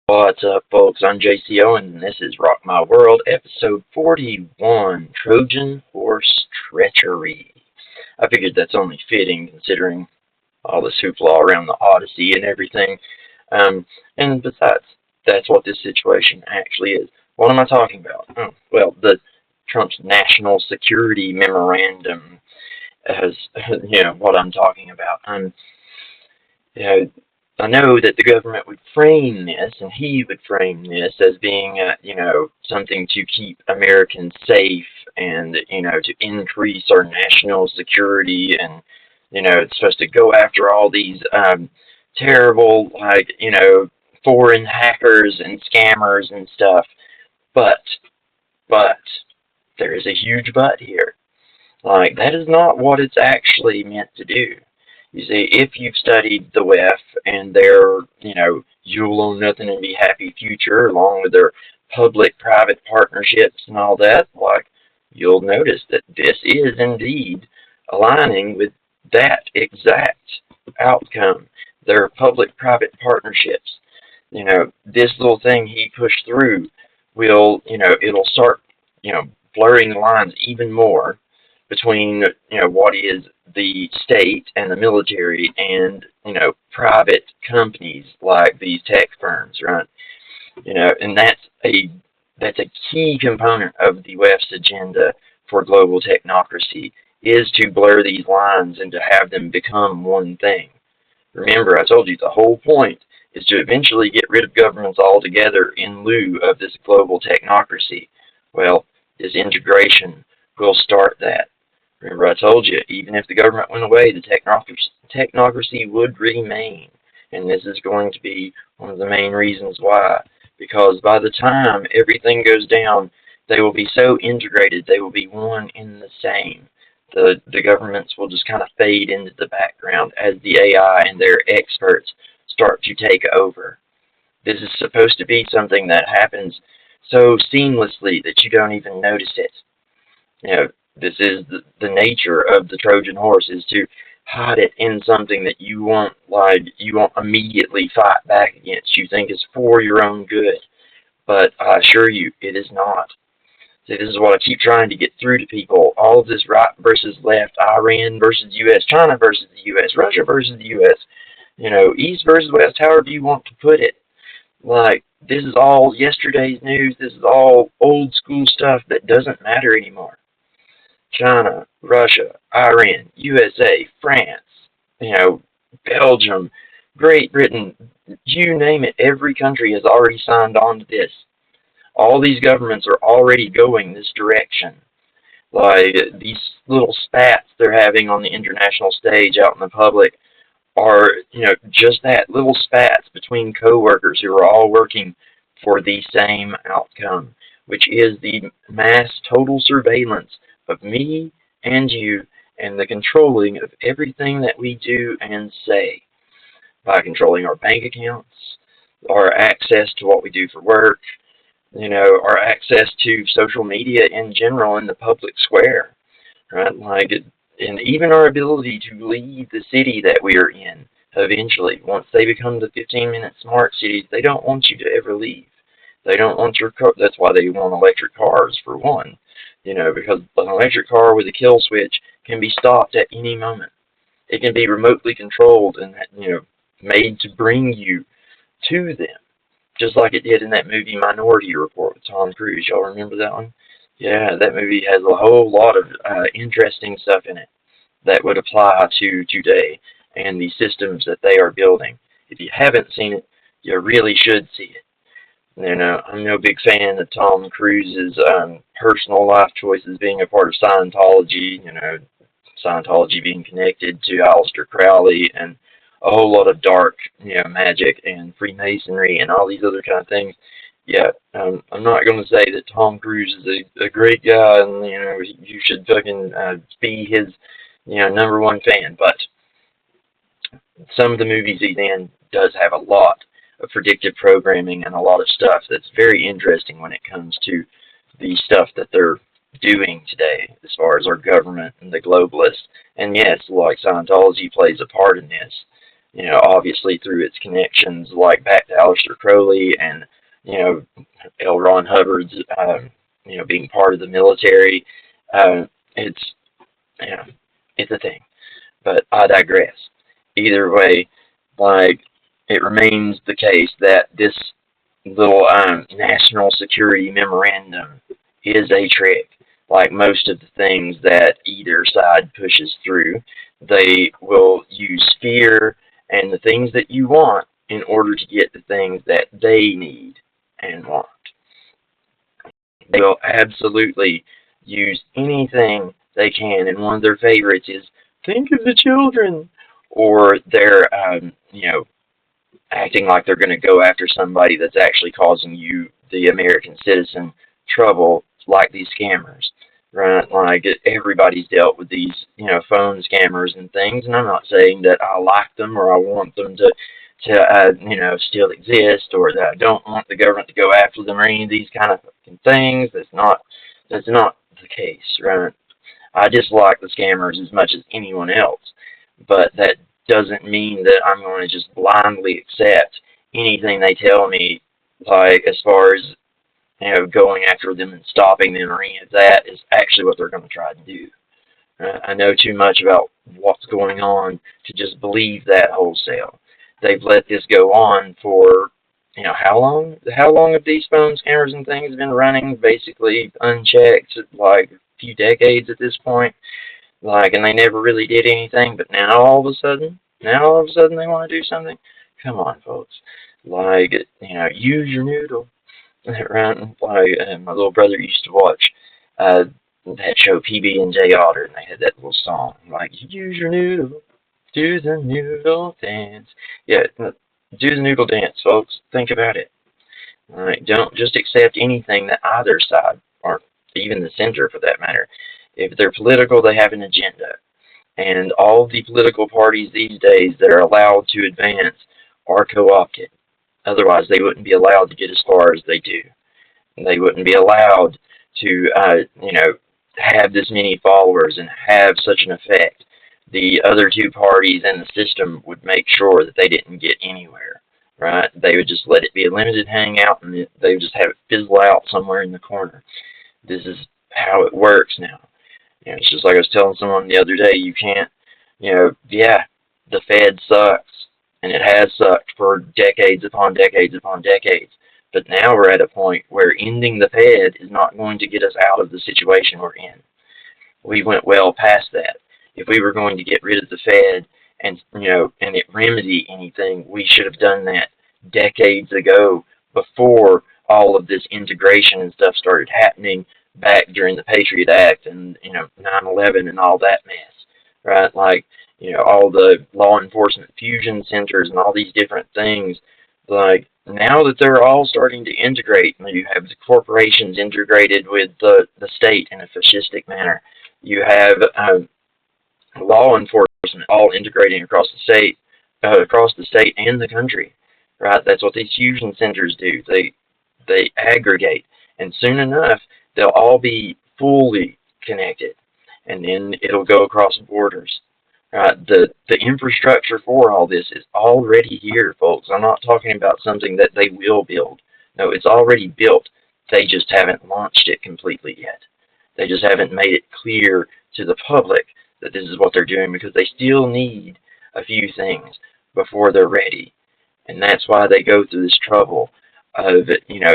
What's up, folks? I'm JCO, and this is Rock My World, episode 41, Trojan Horse Treachery. I figured that's only fitting, considering all this hoopla around the Odyssey and everything. And besides, that's what this situation actually is. What am I talking about? Oh, well, the Trump's national security memorandum is, what I'm talking about. You know, I know that the government would frame this, and he would frame this as being, something to keep Americans safe and, to increase our national security, and, it's supposed to go after all these terrible, foreign hackers and scammers and stuff. But, but, there is a huge but here. Like, that is not what it's actually meant to do. You see, if you've studied the WEF and their, you'll own nothing and be happy future, along with their public-private partnerships and all that, like, you'll notice that this is indeed aligning with that exact outcome, their public-private partnerships. This little thing he pushed through will, it'll start, blurring the lines even more between what is the state and the military and private companies like these tech firms, right? And that's a key component of the WEF's agenda for global technocracy, is to blur these lines and to have them become one thing. Remember, I told you the whole point is to eventually get rid of governments altogether in lieu of this global technocracy. Well, this integration will start that. Remember, I told you, even if the government went away, the technocracy would remain. And this is going to be one of the main reasons why. Because by the time everything goes down, they will be so integrated, they will be one in the same. The governments will just kind of fade into the background as the AI and their experts start to take over. This is supposed to be something that happens so seamlessly that you don't even notice it. This is the nature of the Trojan horse, is to hide it in something that you won't immediately fight back against. You think is for your own good, but I assure you, it is not. See, this is what I keep trying to get through to people. All of this right versus left, Iran versus U.S., China versus the U.S., Russia versus the U.S., East versus West, however you want to put it. Like, this is all yesterday's news. This is all old school stuff that doesn't matter anymore. China, Russia, Iran, USA, France, Belgium, Great Britain, you name it, every country has already signed on to this. All these governments are already going this direction. Like, these little spats they're having on the international stage out in the public are, just that, little spats between co-workers who are all working for the same outcome, which is the mass total surveillance of me and you, and the controlling of everything that we do and say, by controlling our bank accounts, our access to what we do for work, our access to social media in general in the public square, right? Like, and even our ability to leave the city that we are in eventually. Once they become the 15-minute smart cities, they don't want you to ever leave. They don't want your car. That's why they want electric cars, for one. Because an electric car with a kill switch can be stopped at any moment. It can be remotely controlled and, made to bring you to them, just like it did in that movie Minority Report with Tom Cruise. Y'all remember that one? Yeah, that movie has a whole lot of interesting stuff in it that would apply to today and the systems that they are building. If you haven't seen it, you really should see it. I'm no big fan of Tom Cruise's personal life choices being a part of Scientology, Scientology being connected to Aleister Crowley and a whole lot of dark, magic and Freemasonry and all these other kind of things. Yeah, I'm not going to say that Tom Cruise is a great guy and, you should fucking be his, number one fan, but some of the movies he's in does have a lot of predictive programming and a lot of stuff that's very interesting when it comes to the stuff that they're doing today as far as our government and the globalists. And yes, like Scientology plays a part in this. obviously through its connections, like back to Aleister Crowley and, L. Ron Hubbard's, being part of the military. Uh, it's, you know, it's a thing. But I digress. Either way, like, it remains the case that this little national security memorandum is a trick. Like most of the things that either side pushes through, they will use fear and the things that you want in order to get the things that they need and want. They will absolutely use anything they can, and one of their favorites is think of the children, or they're acting like they're going to go after somebody that's actually causing you, the American citizen, trouble, like these scammers, right? Like everybody's dealt with these, phone scammers and things, and I'm not saying that I like them or I want them to still exist, or that I don't want the government to go after them or any of these kind of fucking things. That's not the case, right? I dislike the scammers as much as anyone else, but that doesn't mean that I'm going to just blindly accept anything they tell me, like as far as going after them and stopping them or any of that is actually what they're going to try to do. I know too much about what's going on to just believe that wholesale. They've let this go on for, how long? How long have these phone scammers and things been running basically unchecked, like a few decades at this point? Like, and they never really did anything, but now all of a sudden they want to do something? Come on, folks. Like, use your noodle. Right? Like, my little brother used to watch that show PB&J Otter, and they had that little song, like, use your noodle, do the noodle dance. Yeah, do the noodle dance, folks. Think about it. Like, don't just accept anything that either side, or even the center for that matter. If they're political, they have an agenda. And all the political parties these days that are allowed to advance are co-opted. Otherwise, they wouldn't be allowed to get as far as they do. They wouldn't be allowed to, have this many followers and have such an effect. The other two parties and the system would make sure that they didn't get anywhere, right? They would just let it be a limited hangout, and they would just have it fizzle out somewhere in the corner. This is how it works now. It's just like I was telling someone the other day, you can't, the Fed sucks, and it has sucked for decades upon decades upon decades. But now we're at a point where ending the Fed is not going to get us out of the situation we're in. We went well past that. If we were going to get rid of the Fed and it remedy anything, we should have done that decades ago, before all of this integration and stuff started happening back during the Patriot Act and 9/11 and all that mess, right? Like, all the law enforcement fusion centers and all these different things. Like, now that they're all starting to integrate, you have the corporations integrated with the state in a fascistic manner. You have law enforcement all integrating across the state and the country, right? That's what these fusion centers do. They aggregate, and soon enough they'll all be fully connected, and then it'll go across borders. The infrastructure for all this is already here, folks. I'm not talking about something that they will build. No, it's already built. They just haven't launched it completely yet. They just haven't made it clear to the public that this is what they're doing, because they still need a few things before they're ready. And that's why they go through this trouble of,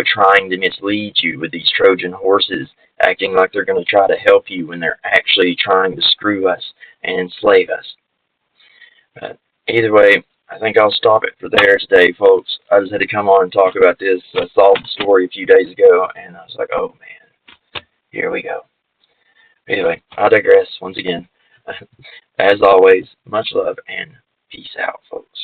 trying to mislead you with these Trojan horses, acting like they're going to try to help you when they're actually trying to screw us and enslave us. But either way, I think I'll stop it for there today, folks. I just had to come on and talk about this. I saw the story a few days ago, and I was like, oh man, here we go. Anyway, I digress once again. As always, much love and peace out, folks.